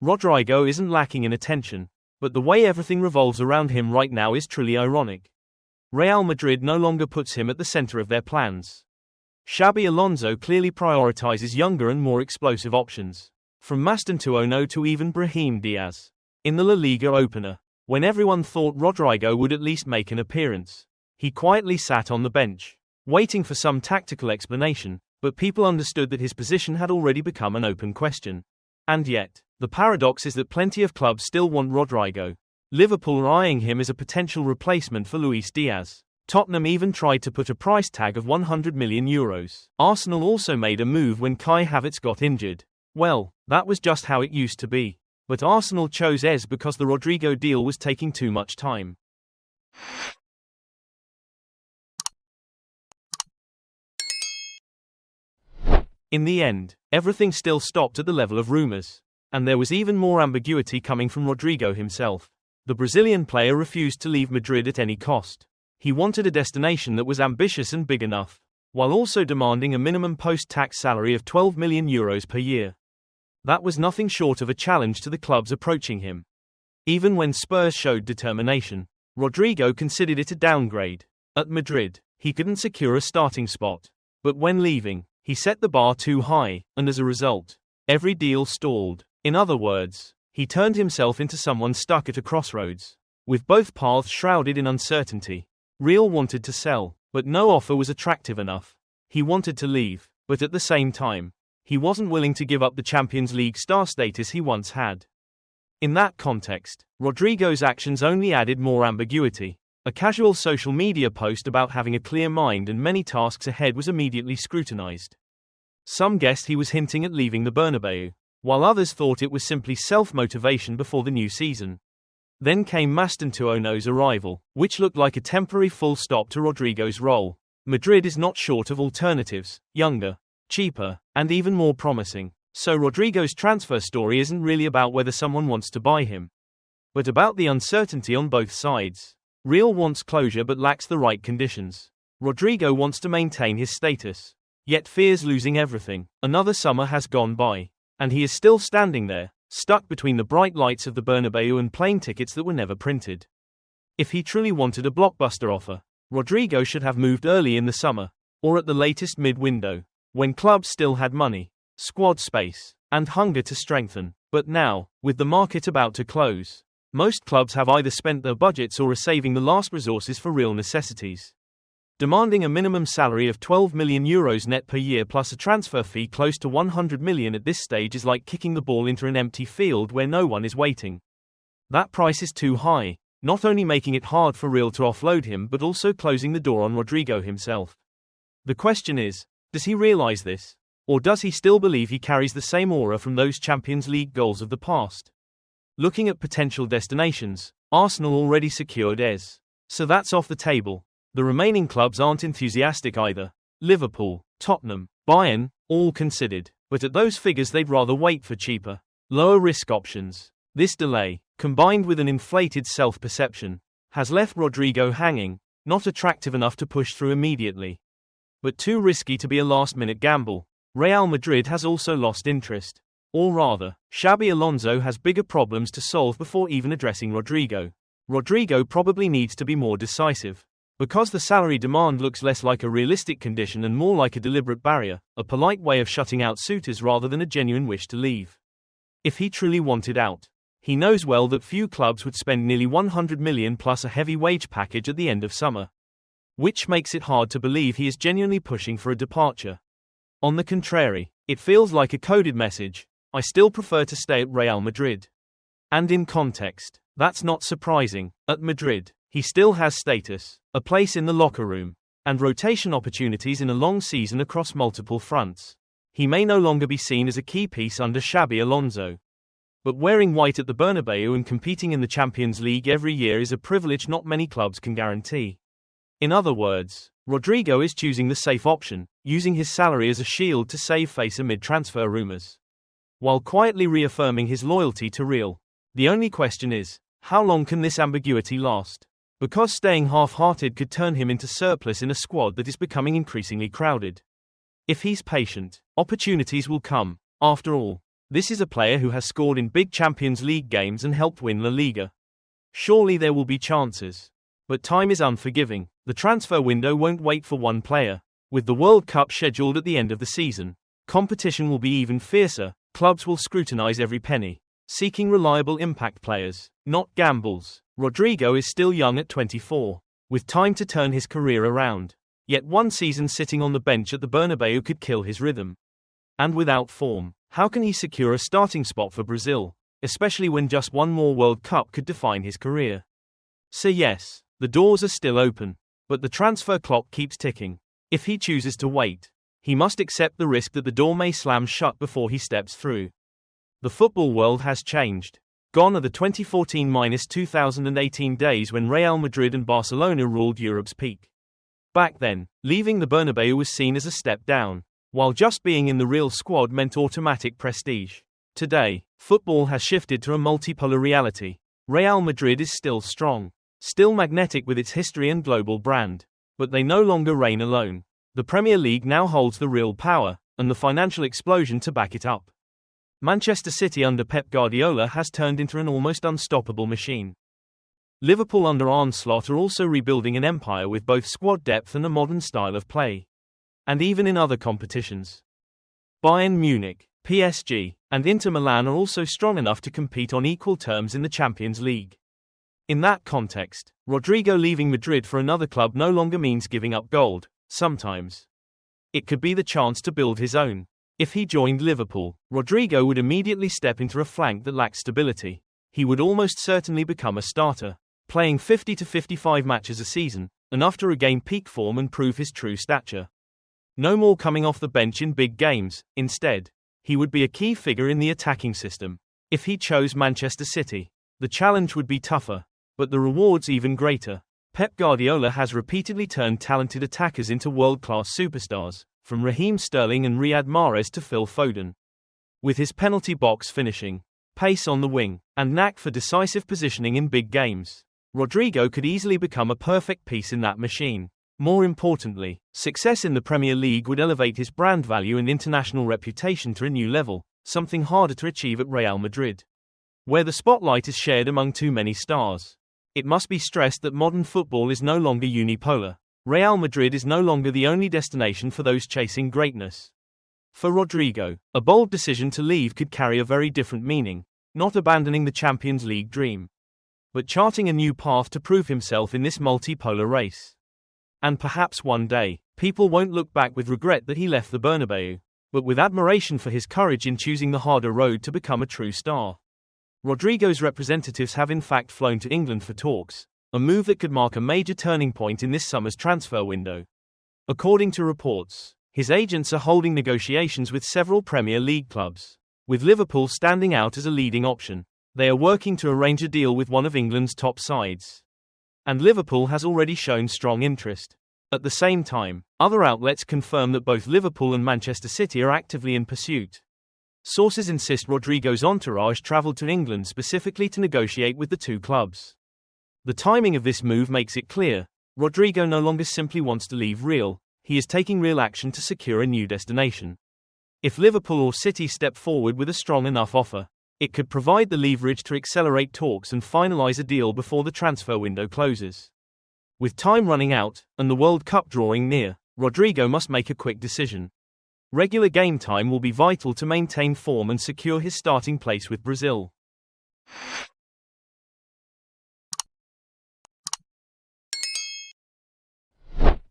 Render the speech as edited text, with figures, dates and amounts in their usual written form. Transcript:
Rodrygo isn't lacking in attention, but the way everything revolves around him right now is truly ironic. Real Madrid no longer puts him at the center of their plans. Xabi Alonso clearly prioritizes younger and more explosive options, from Mastantuono to even Brahim Díaz. In the LaLiga opener, when everyone thought Rodrygo would at least make an appearance, he quietly sat on the bench, waiting for some tactical explanation, but people understood that his position had already become an open question. And yet, the paradox is that plenty of clubs still want Rodrygo. Liverpool are eyeing him as a potential replacement for Luis Díaz. Tottenham even tried to put a price tag of €100 million. Arsenal also made a move when Kai Havertz got injured. Well, that was just how it used to be. But Arsenal chose Ez because the Rodrigo deal was taking too much time. In the end, everything still stopped at the level of rumors. And there was even more ambiguity coming from Rodrigo himself. The Brazilian player refused to leave Madrid at any cost. He wanted a destination that was ambitious and big enough, while also demanding a minimum post-tax salary of €12 million per year. That was nothing short of a challenge to the clubs approaching him. Even when Spurs showed determination, Rodrigo considered it a downgrade. At Madrid, he couldn't secure a starting spot. But when leaving, he set the bar too high, and as a result, every deal stalled. In other words, he turned himself into someone stuck at a crossroads, with both paths shrouded in uncertainty. Real wanted to sell, but no offer was attractive enough. He wanted to leave, but at the same time, he wasn't willing to give up the Champions League star status he once had. In that context, Rodrigo's actions only added more ambiguity. A casual social media post about having a clear mind and many tasks ahead was immediately scrutinized. Some guessed he was hinting at leaving the Bernabeu, while others thought it was simply self-motivation before the new season. Then came Mastantuono's arrival, which looked like a temporary full stop to Rodrigo's role. Madrid is not short of alternatives, younger, cheaper, and even more promising. So Rodrigo's transfer story isn't really about whether someone wants to buy him, but about the uncertainty on both sides. Real wants closure but lacks the right conditions. Rodrigo wants to maintain his status, yet fears losing everything. Another summer has gone by, and he is still standing there, stuck between the bright lights of the Bernabeu and plane tickets that were never printed. If he truly wanted a blockbuster offer, Rodrigo should have moved early in the summer, or at the latest mid-window, when clubs still had money, squad space, and hunger to strengthen. But now, with the market about to close, most clubs have either spent their budgets or are saving the last resources for real necessities. Demanding a minimum salary of €12 million net per year plus a transfer fee close to €100 million at this stage is like kicking the ball into an empty field where no one is waiting. That price is too high, not only making it hard for Real to offload him but also closing the door on Rodrigo himself. The question is, does he realize this? Or does he still believe he carries the same aura from those Champions League goals of the past? Looking at potential destinations, Arsenal already secured Ez, so that's off the table. The remaining clubs aren't enthusiastic either. Liverpool, Tottenham, Bayern, all considered, but at those figures they'd rather wait for cheaper, lower-risk options. This delay, combined with an inflated self-perception, has left Rodrigo hanging, not attractive enough to push through immediately, but too risky to be a last-minute gamble. Real Madrid has also lost interest. Or rather, Xabi Alonso has bigger problems to solve before even addressing Rodrigo. Rodrigo probably needs to be more decisive. Because the salary demand looks less like a realistic condition and more like a deliberate barrier, a polite way of shutting out suitors rather than a genuine wish to leave. If he truly wanted out, he knows well that few clubs would spend nearly €100 million plus a heavy wage package at the end of summer. Which makes it hard to believe he is genuinely pushing for a departure. On the contrary, it feels like a coded message: I still prefer to stay at Real Madrid. And in context, that's not surprising. At Madrid, he still has status, a place in the locker room, and rotation opportunities in a long season across multiple fronts. He may no longer be seen as a key piece under Xabi Alonso. But wearing white at the Bernabeu and competing in the Champions League every year is a privilege not many clubs can guarantee. In other words, Rodrigo is choosing the safe option, using his salary as a shield to save face amid transfer rumors, while quietly reaffirming his loyalty to Real. The only question is, how long can this ambiguity last? Because staying half-hearted could turn him into surplus in a squad that is becoming increasingly crowded. If he's patient, opportunities will come. After all, This is a player who has scored in big Champions League games and helped win La Liga. Surely there will be chances. But time is unforgiving. The transfer window won't wait for one player. With the World Cup scheduled at the end of the season, competition will be even fiercer. Clubs will scrutinize every penny, seeking reliable impact players, not gambles. Rodrygo is still young at 24, with time to turn his career around. Yet one season sitting on the bench at the Bernabeu could kill his rhythm. And without form, how can he secure a starting spot for Brazil, especially when just one more World Cup could define his career? So yes, the doors are still open, but the transfer clock keeps ticking. If he chooses to wait, he must accept the risk that the door may slam shut before he steps through. The football world has changed. Gone are the 2014-2018 days when Real Madrid and Barcelona ruled Europe's peak. Back then, leaving the Bernabeu was seen as a step down, while just being in the real squad meant automatic prestige. Today, football has shifted to a multipolar reality. Real Madrid is still strong, still magnetic with its history and global brand. But they no longer reign alone. The Premier League now holds the real power, and the financial explosion to back it up. Manchester City under Pep Guardiola has turned into an almost unstoppable machine. Liverpool under Arne Slot are also rebuilding an empire with both squad depth and a modern style of play. And even in other competitions, Bayern Munich, PSG, and Inter Milan are also strong enough to compete on equal terms in the Champions League. In that context, Rodrygo leaving Madrid for another club no longer means giving up gold. Sometimes it could be the chance to build his own. If he joined Liverpool, Rodrygo would immediately step into a flank that lacks stability. He would almost certainly become a starter, playing 50 to 55 matches a season, enough to regain peak form and prove his true stature. No more coming off the bench in big games. Instead, he would be a key figure in the attacking system. If he chose Manchester City, the challenge would be tougher, but the rewards even greater. Pep Guardiola has repeatedly turned talented attackers into world-class superstars, from Raheem Sterling and Riyad Mahrez to Phil Foden. With his penalty box finishing, pace on the wing, and knack for decisive positioning in big games, Rodrygo could easily become a perfect piece in that machine. More importantly, success in the Premier League would elevate his brand value and international reputation to a new level, something harder to achieve at Real Madrid, where the spotlight is shared among too many stars. It must be stressed that modern football is no longer unipolar. Real Madrid is no longer the only destination for those chasing greatness. For Rodrygo, a bold decision to leave could carry a very different meaning, not abandoning the Champions League dream, but charting a new path to prove himself in this multipolar race. And perhaps one day, people won't look back with regret that he left the Bernabeu, but with admiration for his courage in choosing the harder road to become a true star. Rodrygo's representatives have in fact flown to England for talks, a move that could mark a major turning point in this summer's transfer window. According to reports, his agents are holding negotiations with several Premier League clubs, with Liverpool standing out as a leading option. They are working to arrange a deal with one of England's top sides, and Liverpool has already shown strong interest. At the same time, other outlets confirm that both Liverpool and Manchester City are actively in pursuit. Sources insist Rodrygo's entourage travelled to England specifically to negotiate with the two clubs. The timing of this move makes it clear, Rodrygo no longer simply wants to leave Real, he is taking real action to secure a new destination. If Liverpool or City step forward with a strong enough offer, it could provide the leverage to accelerate talks and finalise a deal before the transfer window closes. With time running out, and the World Cup drawing near, Rodrygo must make a quick decision. Regular game time will be vital to maintain form and secure his starting place with Brazil.